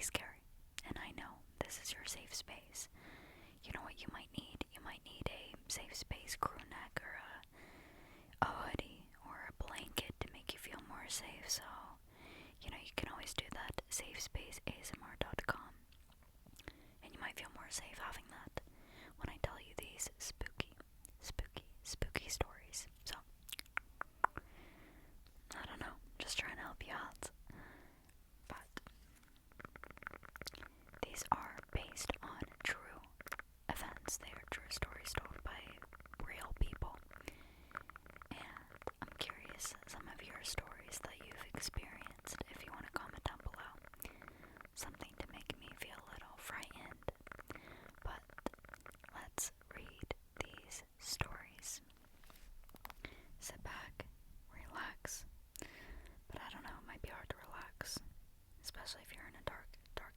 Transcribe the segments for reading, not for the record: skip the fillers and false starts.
scary. And I know this is your safe space. You know what you might need? You might need a safe space crew neck or a hoodie or a blanket to make you feel more safe. So, you can always do that. safespaceasmr.com. And you might feel more safe having that when I tell you these spooky stories. So, I don't know, just trying to help you out. But these are based on true events. They are true stories told by real people. And I'm curious some of your stories that you've experienced. If you want to comment down below, something to make me feel a little frightened. But let's read these stories. Sit back, relax. But I don't know, it might be hard to relax, especially if you're in a dark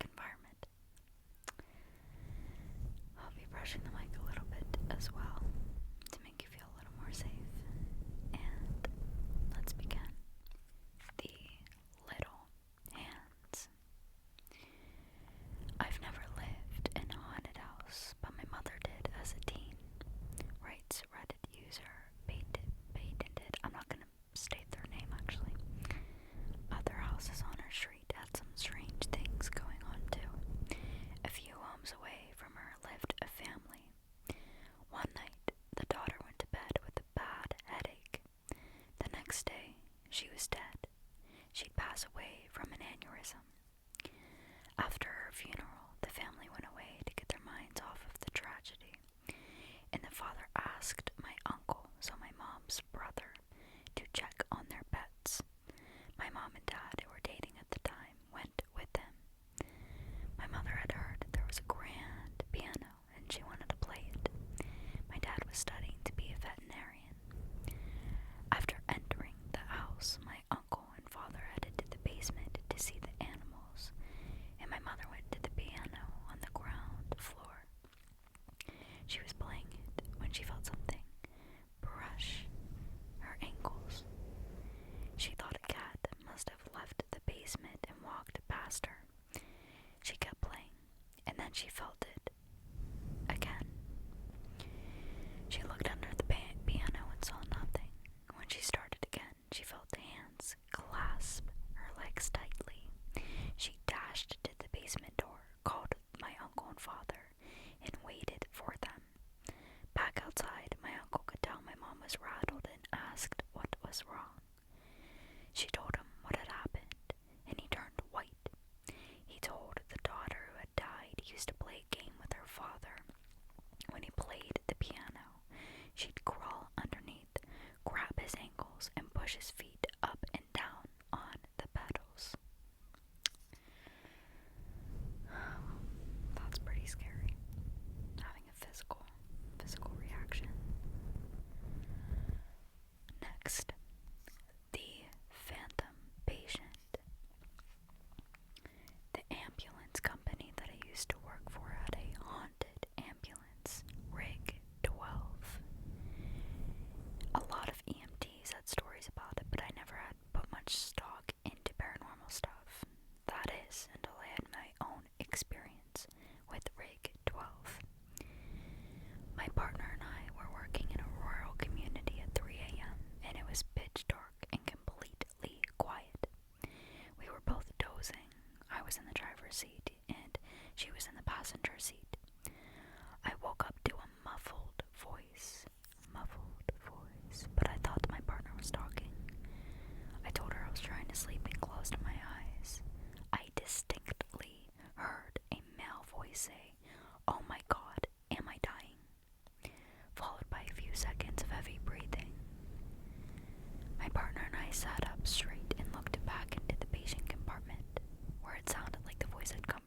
environment. I'll be brushing the mic a little bit as well to make you feel a little more safe. And let's begin. The Little Hands. I've never lived in a haunted house, but my mother did as a teen, writes Reddit user Patented. I'm not gonna state their name actually. Other houses on her street had some strange things going on too. A few homes away from her lived a family. One night, the daughter went to bed with a bad headache. The next day, she was dead. She'd pass away from an aneurysm. After her funeral, the family went away to get their minds off of the tragedy, and the father asked my uncle, so my mom's brother, to check on their pets. My mom and dad, who were dating at the time, went with him. My mother had heard there was a grand piano and she wanted to play it. My dad was studying to be a veterinarian. After entering the house, my uncle and father headed to the basement to see the animals, and my mother went to the piano on the ground floor. She was playing it when she felt something brush her ankles. She thought a cat must have left the basement and walked past her. She kept playing, and then she felt it again. She looked under the piano and saw nothing. When she started again, she felt the hands clasp her legs tightly. She dashed to the basement door, called my uncle and father, and waited for them. Back outside, my uncle could tell my mom was rattled and asked what was wrong. She told him what had happened, and he turned white. He told the daughter who had died he used to play a game with her father. When he played the piano, she'd crawl underneath, grab his ankles, and push his feet up and down on the pedals. That's pretty scary, having a physical reaction. Next, the Phantom Patient. The ambulance company that I used to work for had a haunted ambulance, Rig 12. A lot of EMTs had stories about it, but I never had put much stock into paranormal stuff. That is, until I had my own experience with Rig 12. My partner and I were working in a rural community at 3 a.m., and it was pitch dark and completely quiet. We were both dozing. I was in the driver's seat, and she was in the passenger seat. I woke up to a muffled voice, but I thought my partner was talking. I told her I was trying to sleep and closed my eyes. I distinctly heard a male voice say, "Oh my God, am I dying?" followed by a few seconds of heavy breathing. My partner and I sat up straight and looked back into the patient compartment, where it sounded like the voice had come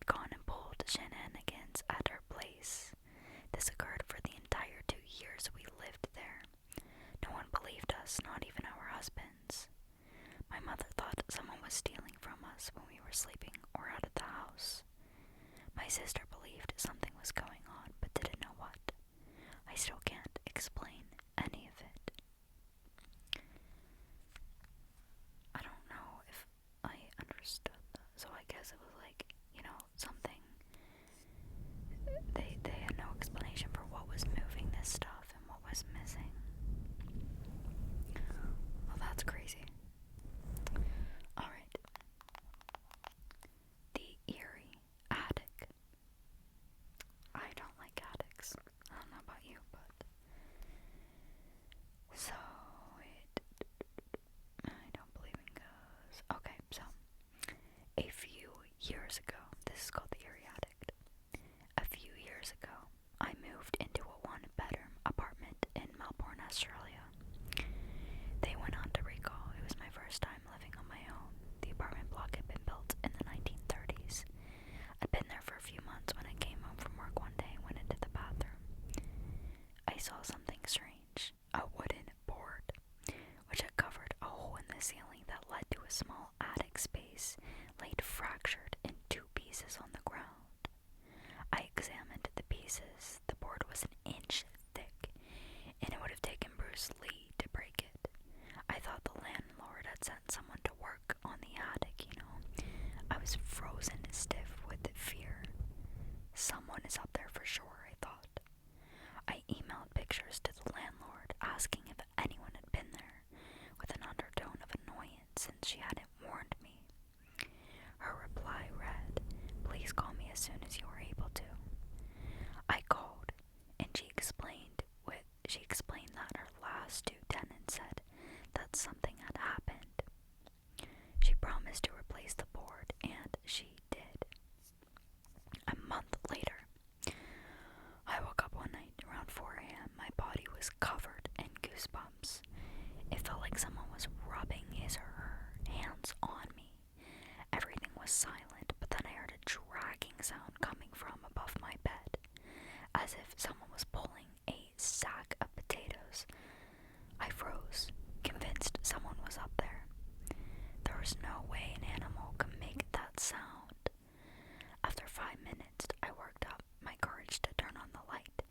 gone and pulled shenanigans at her place. This occurred for the entire 2 years we lived there. No one believed us, not even our husbands. My mother thought someone was stealing from us when we were sleeping or out of the house. My sister believed something was going on, but didn't know what. I still can't explain any of it. I don't know if I understood that. So I guess it was like, something. They had no explanation for what was moving this stuff and what was missing. Well, that's crazy. Alright. The Eerie Attic. I don't like attics. I don't know about you, but so I don't believe in ghosts. Okay, so a few years ago, this is called the Eerie Attic. A few years ago, I moved into a one-bedroom apartment in Melbourne, Australia. They went on to recall it was my first time living on my own. The apartment block had been built in the 1930s. I'd been there for a few months when I came home from work one day and went into the bathroom. I saw something strange, a wooden board, which had covered a hole in the ceiling that led to a small attic space laid fractured in 2 pieces on the ground. I examined the pieces. The board was an inch thick, and it would have taken Bruce Lee to break it. I thought the landlord had sent someone to work on the attic, I was frozen stiff with fear. Someone is up there for sure, I thought. I emailed pictures to the landlord asking if anyone had been there, with an undertone of annoyance since she hadn't warned me. Her reply read, "Please call me as soon as you are able to." I called, and she explained that her last 2 tenants said that something had happened. She promised to replace the board, and she did. A month later, I woke up one night around 4 a.m. My body was covered in goosebumps. It felt like someone was rubbing his or her hands on me. Everything was silent, but then I heard a dragging sound coming from above my bed, as if someone was pulling a sack of potatoes. I froze, convinced someone was up there. There was no way an animal could make that sound. After 5 minutes, I worked up my courage to turn on the light,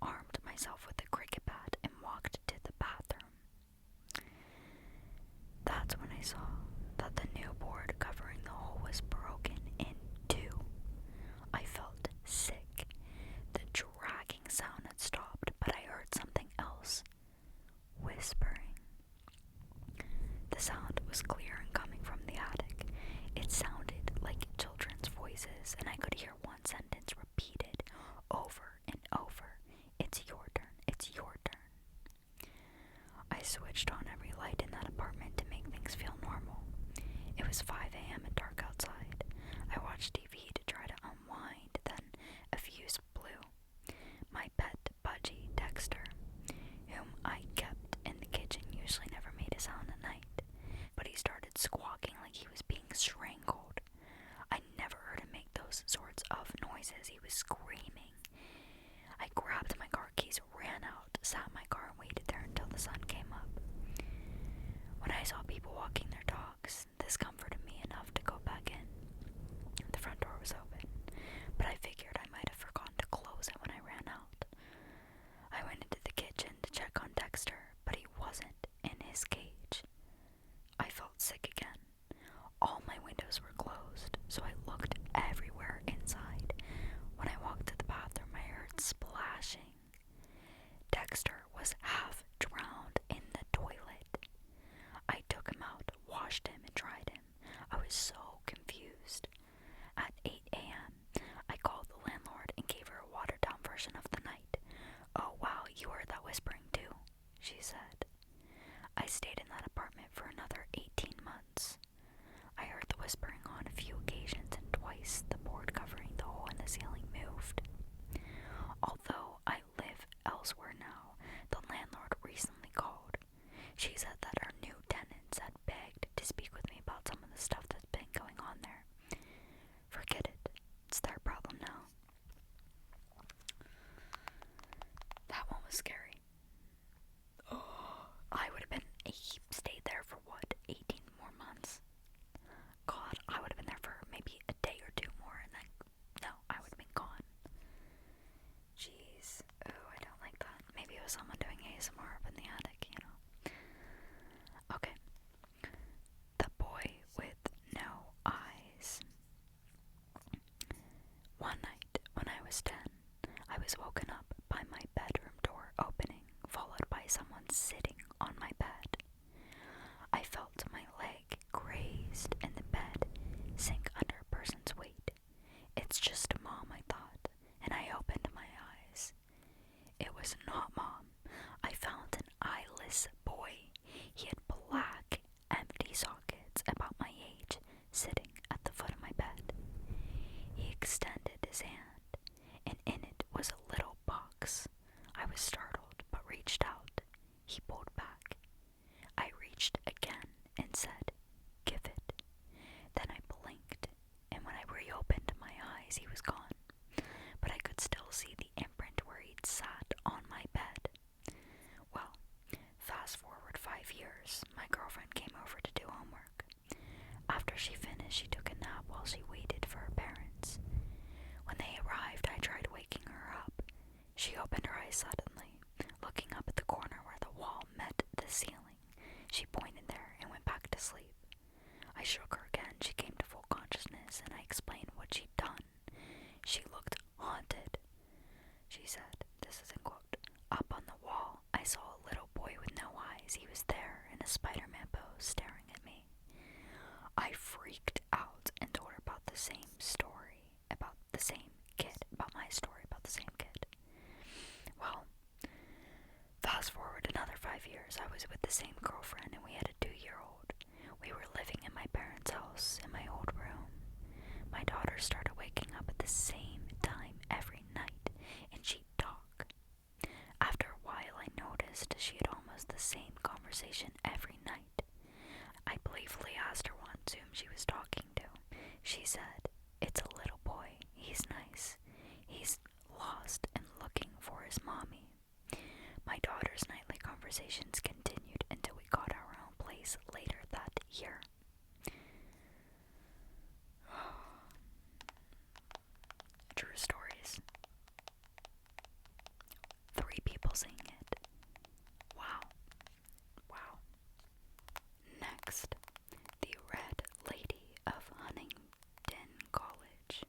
armed myself with a cricket bat, and walked to the bathroom. That's when I saw that the new board covering the hole was broken in 2. I felt sick. The dragging sound had stopped, but I heard something else. Whispering. The sound was clear and coming from the attic. It sounded like children's voices, and I could hear one sentence repeated over and over. "It's your turn, it's your turn." I switched on every light in that apartment to make things feel normal. It was 5 a.m. and dark outside. I watched TV to try to unwind, then a fuse blew. My pet budgie, Dexter, whom I kept in the kitchen, usually never made a sound at night, but he started squawking like he was being strangled. I never heard him make those sorts of noises. He was screaming. I grabbed my car keys, ran out, sat in my car, and waited there until the sun came up. When I saw people walking their dogs, this comforted me enough to go back in. The front door was open, but I figured I might have forgotten to close it when I ran out. I went into the kitchen to check on Dexter, but he wasn't in his cage. I felt sick again. All my windows were closed, so I looked everywhere inside. When I walked to the bathroom, I heard splashing. Dexter was half drowned in the toilet. I took him out, washed him, and dried him. I was so confused. At 8 a.m., I called the landlord and gave her a watered-down version of the night. "Oh wow, you heard that whispering too," she said. I stayed in that apartment for another 18 months. I heard the whispering on a few occasions, and twice the board covering the hole in the ceiling moved. Although I live elsewhere now, the landlord recently called. She said that her new tenants had begged to speak with me about some of the stuff that's been going eyes, he was gone, but I could still see the imprint where he'd sat on my bed. Well, fast forward 5 years, my girlfriend came over to do homework. After she finished, she took a nap while she waited for her parents. When they arrived, I tried waking her up. She opened her eyes suddenly, looking up at the corner where the wall met the ceiling. She pointed there and went back to sleep. I shook her again. She came to full consciousness, and I explained what she'd done. She looked haunted. She said, this is in quote, "Up on the wall, I saw a little boy with no eyes. He was there in a Spider-Man pose staring at me." I freaked out and told her about the same story, about the same kid, about my story about the same kid. Well, fast forward another 5 years, I was with the same girlfriend and we had a 2-year-old. We were living in my parents' house in my old room. My daughter started waking up at the same time every night and she'd talk. After a while, I noticed she had almost the same conversation every night. I playfully asked her once whom she was talking to. She said, "It's a little boy. He's nice. He's lost and looking for his mommy." My daughter's nightly conversations continued until we got our own place later that year. True stories. 3 people seeing it. Wow. Wow. Next, the Red Lady of Huntingdon College.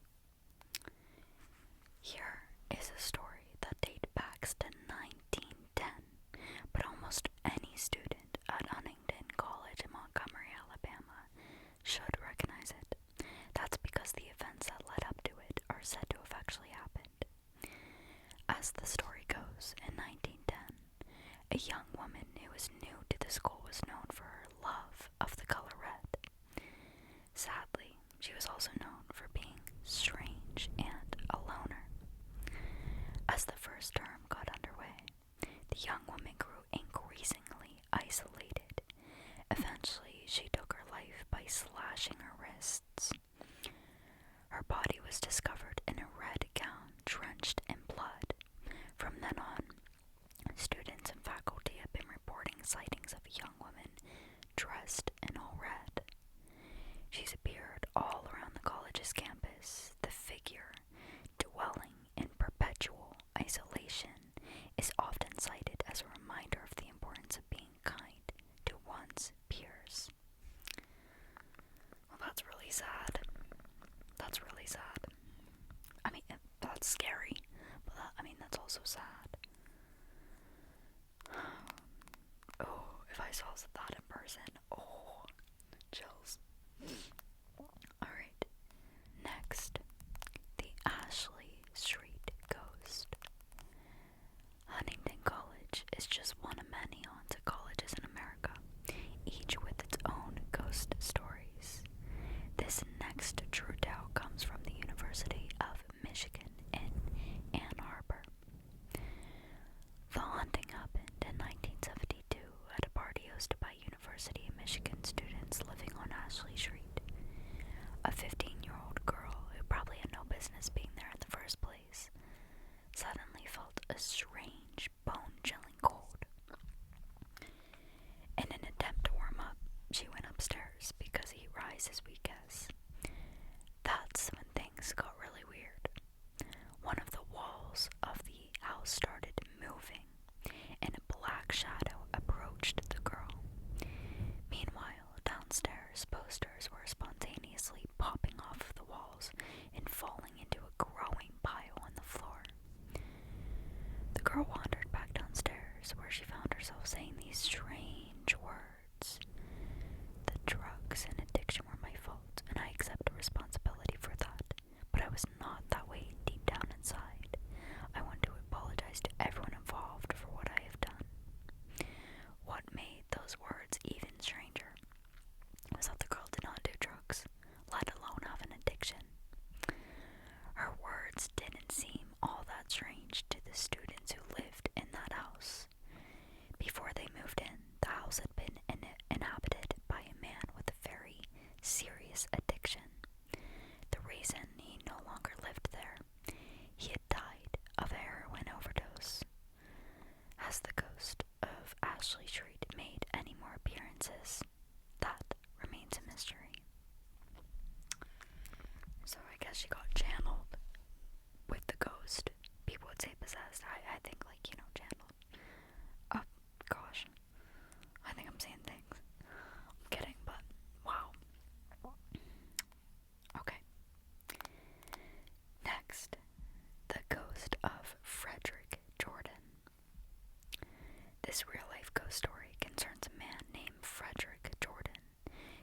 Here is a story that dates back to 1910, but almost any student at Huntingdon College in Montgomery, Alabama should recognize it. That's because the events that led up to it are said to have actually happened. As the story goes, in 1910, a young woman who was new to the school was known for her love of the color red. Sadly, she was also known for being strange and a loner. As the first term got underway, the young woman grew increasingly isolated. Eventually, she took her life by slashing her wrists. Her body was discovered in a red gown drenched in blood. From then on, students and faculty have been reporting sightings of a young woman dressed in all red. She's appeared all around the college's campus. The figure, dwelling in perpetual isolation, is often cited as a reminder of the importance of being kind to one's peers. Well, that's really sad. That's really sad. I mean, that's scary, but that's also sad. Oh, if I saw that in person, oh, chills. Alright, next, the Ashley Street Ghost. Huntingdon College is just one of many haunted colleges in America, each with its own ghost stories. This next true tale comes from the University of Michigan in Ann Arbor. The haunting happened in 1972 at a party hosted by University of Michigan students living on Ashley Street. A 15-year-old girl who probably had no business being there in the first place suddenly felt a strange, bone-chilling cold. In an attempt to warm up, she went upstairs because heat rises, we guess. That's when things got really weird. One of the walls of the house started moving, and a black shadow approached the girl. Meanwhile, downstairs, posters were spontaneously popping off the walls and falling into a growing pile on the floor. The girl wandered back downstairs, where she found herself saying these strange words. "The drugs and addiction were my fault, and I accept responsibility for that, but I was not that way deep down inside. I want to apologize to everyone involved for what I have done." What made those words even stranger was that the girl did not do drugs, let alone have an addiction. Her words didn't seem all that strange to the students who lived in that house. Before they moved in, the house had been inhabited by a man with a very serious addiction. The reason he no longer lived she got channeled with the ghost. People would say possessed. I think, like, channeled. Oh, gosh. I think I'm saying things. I'm kidding, but wow. Okay. Next, the ghost of Frederick Jordan. This real-life ghost story concerns a man named Frederick Jordan,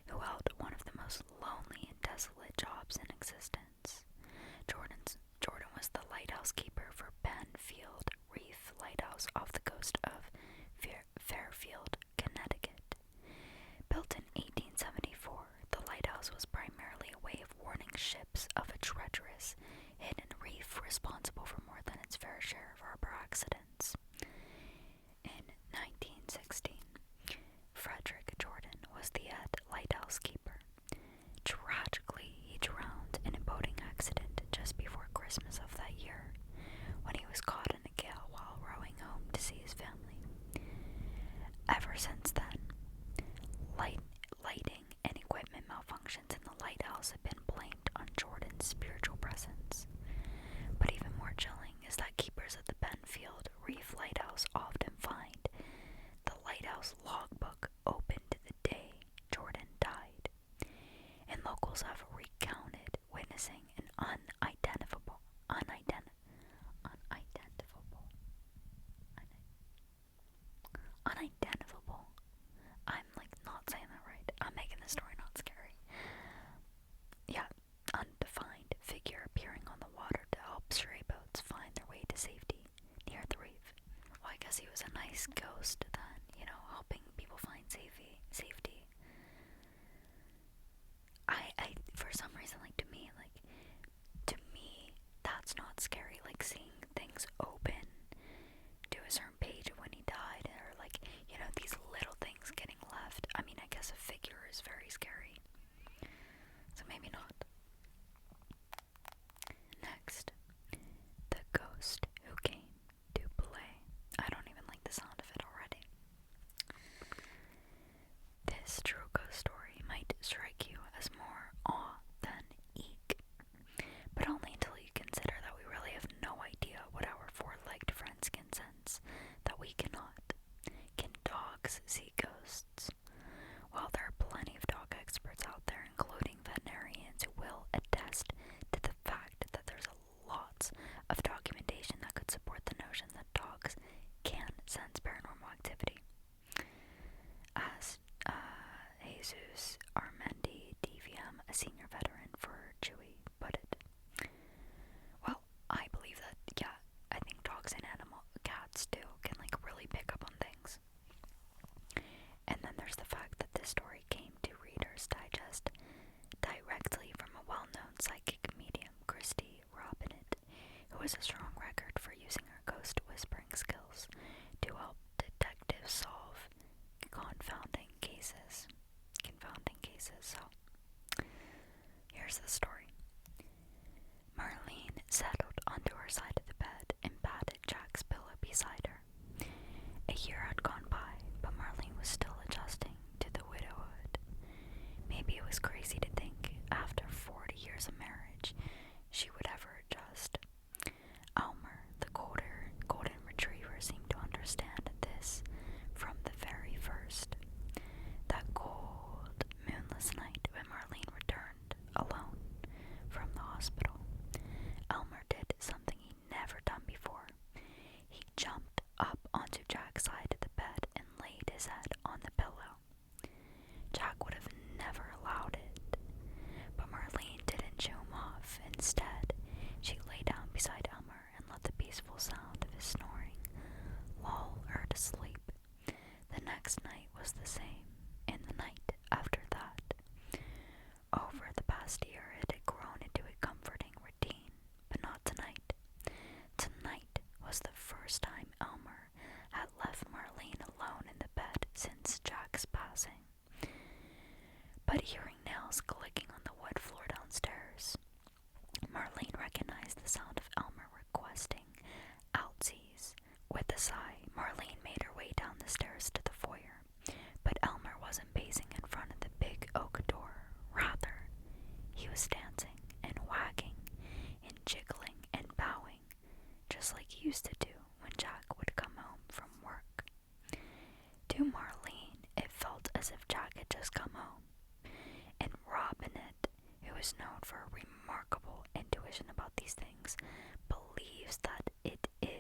who held one of the most lonely and desolate jobs in existence. Jordan was the lighthouse keeper for Penfield Reef Lighthouse off the coast of Fairfield, Connecticut. Built in 1874, the lighthouse was primarily a way of warning ships of a treacherous, hidden reef responsible for more than its fair share of harbor accidents. In 1916, Frederick Jordan was the head lighthouse keeper. Tragically, he drowned in a boating accident just before Christmas of that year, when he was caught in a gale while rowing home to see his family. Ever since then, lighting and equipment malfunctions in the lighthouse have been blamed on Jordan's spiritual presence. But even more chilling is that keepers at the Penfield Reef Lighthouse often find the lighthouse logbook opened the day Jordan died, and locals have recounted witnessing an unidentifiable, I'm like not saying that right. I'm making the story not scary. Yeah, undefined figure appearing on the water to help stray boats find their way to safety near the reef. Well, I guess he was a nice ghost then, helping people find safety. I for some reason, to me, that's not scary, like seeing things open to a certain page of when he died, or these little things getting left. I mean, I guess a figure is very scary, so maybe not. Next, the ghost who came to play. I don't even like the sound of it already. This true ghost story might strike you as more awe than eek, but only until you consider that we really have no idea what our four-legged friends can sense that we cannot. Can dogs see ghosts? Well, there are plenty of dog experts out there, including veterinarians, who will attest to the fact that there's lots of documentation that could support the notion that dogs can sense paranormal activity. As Jesus Armendi, DVM, a senior veteran for Chewy, put it. Well, I believe that, yeah, I think dogs and cats too, can really pick up on things. And then there's the fact that this story came to Reader's Digest directly from a well-known psychic medium, Christy Robinette, who has a strong record for using her ghost whispering skills to help detectives solve confounding cases. So, here's the story. Marlene settled onto her side of the bed and patted Jack's pillow beside her. A year had gone by, but Marlene was still adjusting to the widowhood. Maybe it was crazy to think, after 40 years of marriage, she would ever adjust. Elmer, the golden retriever, seemed to understand this from the very first. That cold, moonless night when Marlene returned, alone,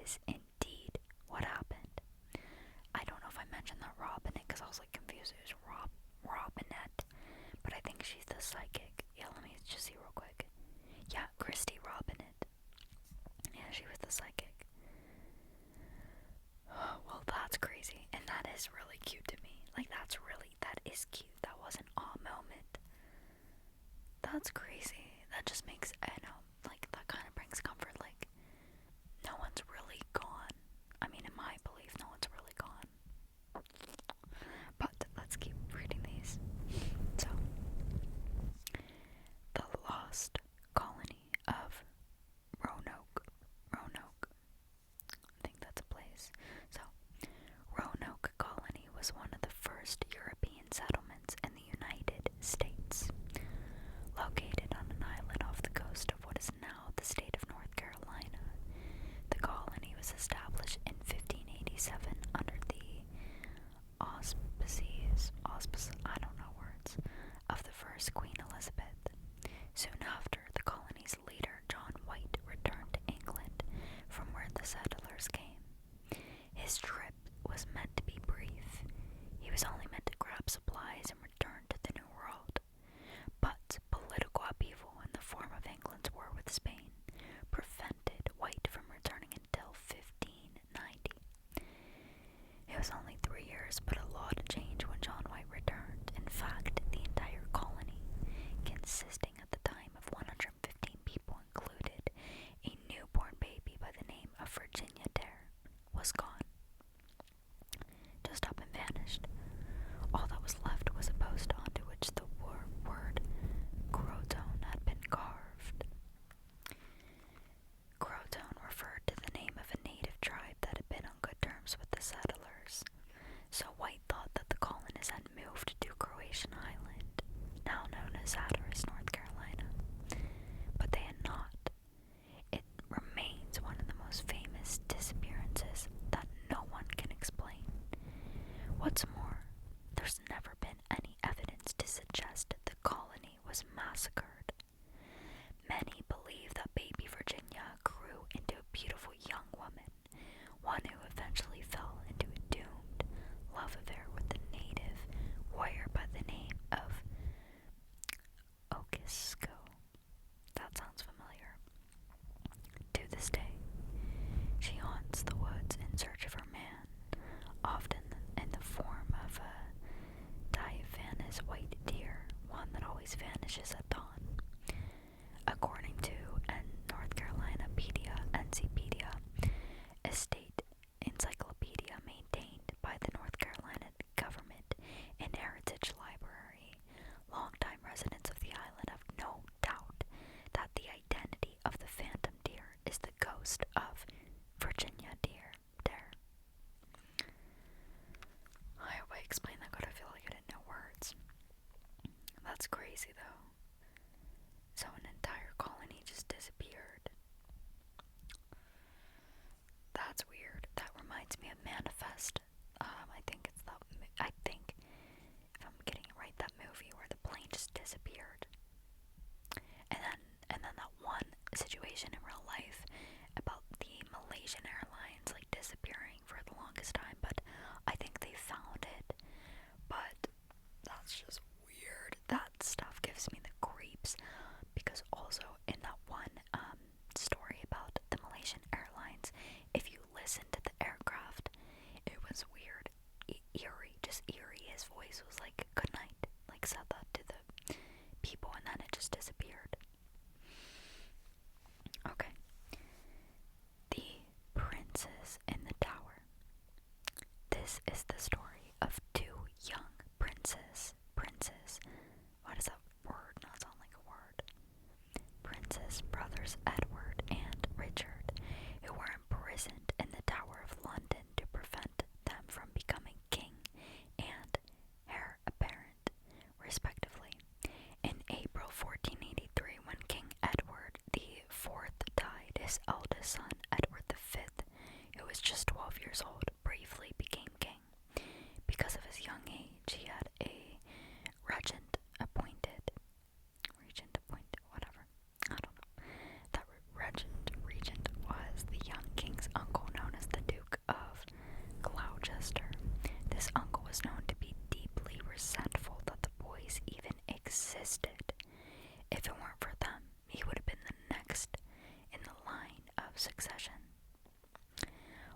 is indeed what happened. I don't know if I mentioned that Robinette, because I was like confused. It was Robinette, but I think she's the psychic. Yeah, let me just see real quick. Yeah, Christy Robinette. Yeah, she was the psychic. Well, that's crazy, and that is really cute to me. Like, that is cute. That was an awe moment. That's crazy. That just makes, I know, like, that kind of brings comfort. Like, no one's really gone. I mean, in my belief, no one's really gone. But let's keep reading these. So, the lost colony of Roanoke. Roanoke. I think that's a place. So, Roanoke colony was one of the first European settlements in the United States. Located on an island off the coast of what is now the state of North Carolina, the colony was established in 1587 under the auspices, of the first Queen Elizabeth. Soon after, the colony's leader, John White, returned to England from where the settlers came. His trip was meant to be brief. He was only meant to grab supplies and return to the New World. But political upheaval in the form of England's war with Spain prevented White from returning until 1590. It was only 3 years, but a lot changed when John White returned. In fact, the entire colony, consisting at the time of 115 people, included a newborn baby by the name of Virginia Dare, was gone. Just up and vanished. All that was left was a post onto which the word Croton had been carved. Croton referred to the name of a native tribe that had been on good terms with the settlers. So White thought that the colonists had moved to Croatian Island, now known as Hatteras, North Carolina. But they had not. It remains one of the most famous disappearances that no one can explain. What's more, there's never been any evidence to suggest the colony was massacred. Many believe that baby Virginia grew into a beautiful young woman, one who eventually fell into a doomed love affair with a native warrior by the name of Okisko. That sounds familiar. To this day, she haunts the woods in search of her man, often in the form of a diaphanous white deer, one that always vanishes at dawn. According to North Carolina Encyclopedia, a state encyclopedia maintained by the North Carolina government and Heritage Library, longtime residents of the island have no doubt that the identity of the phantom deer is the ghost of Virginia Dare. I hope I explained that good. I feel like I didn't know words. That's crazy though. So an entire colony just disappeared. That's weird. That reminds me of Manifest. I think, if I'm getting it right, that movie where the plane just disappeared. And then that one situation in real life about the Malaysian Airlines like disappearing for the longest time, but I think they found it. But that's just weird. That stuff gives me the creeps, because also in that one story about the Malaysian Airlines, if you listen to the aircraft, it was weird. Eerie, just eerie. His voice was like, good night, like said that to the people, and then it just disappeared. Okay. The Princess in the Tower. This is the story of two young princes. Why does that word not sound like a word? Princess brothers Edward and Richard, who were imprisoned in the Tower of London to prevent them from becoming king and heir apparent, respectively. In April 1483, when King Edward IV died, his eldest son, Edward V, who was just 12 years old, briefly became king. Because of his young age, he had a regent appointed, whatever. I don't know. That regent was the young king's uncle, known succession.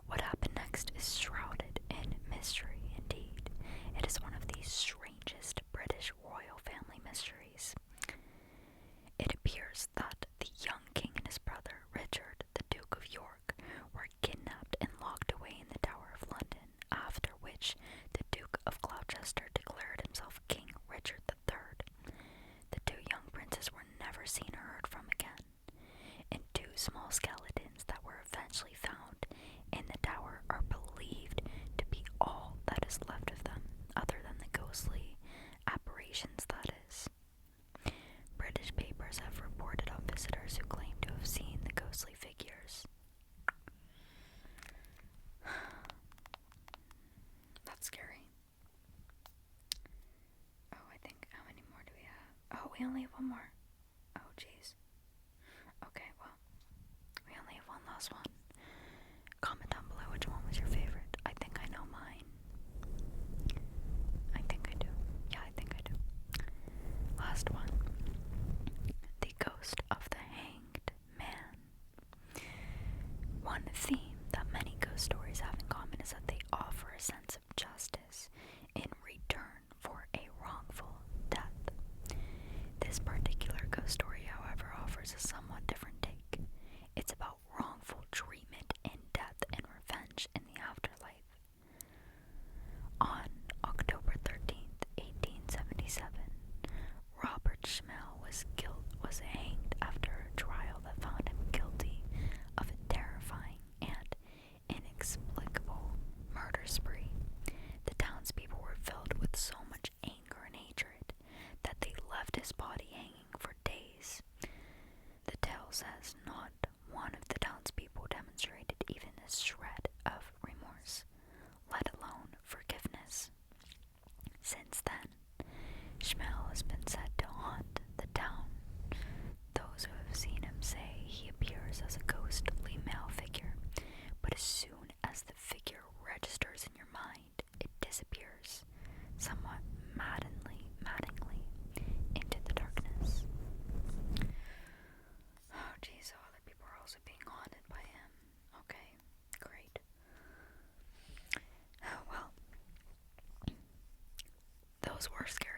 What happened next is shrouded in mystery indeed. It is one of the strangest British royal family mysteries. It appears that the young king and his brother, Richard, the Duke of York, were kidnapped and locked away in the Tower of London, after which the Duke of Gloucester declared himself King Richard III. The two young princes were never seen or heard from again, and two small skeletons that were eventually found in the tower are believed to be all that is left of them, other than the ghostly apparitions, that is. British papers have reported on visitors who claim to have seen the ghostly figures. That's scary. Oh, I think, how many more do we have? Oh, we only have one more. Oh, jeez. Okay, well, we only have one last one. Comment down below which one was your favorite. I think I know mine. I think I do. Yeah, I think I do. Last one. The ghost of the hanged man. One theme that many ghost stories have in common is that they offer a sense of justice in return for a wrongful death. This particular ghost story, however, offers a somewhat different take. It's about wrongful treatment in death and revenge in the afterlife. On October 13th, 1877, Robert Schmel was hanged after a trial that found him guilty of a terrifying and inexplicable murder spree. The townspeople were filled with so much anger and hatred that they left his body hanging for days. The tale says not one of the townspeople demonstrated even a shred of remorse, let alone forgiveness. Since then, Schmel has been said to haunt the town. Those who have seen him say he appears as a ghostly male figure, but as soon as the figure registers in your mind, it disappears, somewhat maddeningly, into the darkness. Oh geez, so other people are also being haunted by him. Okay, great. Well, those were scary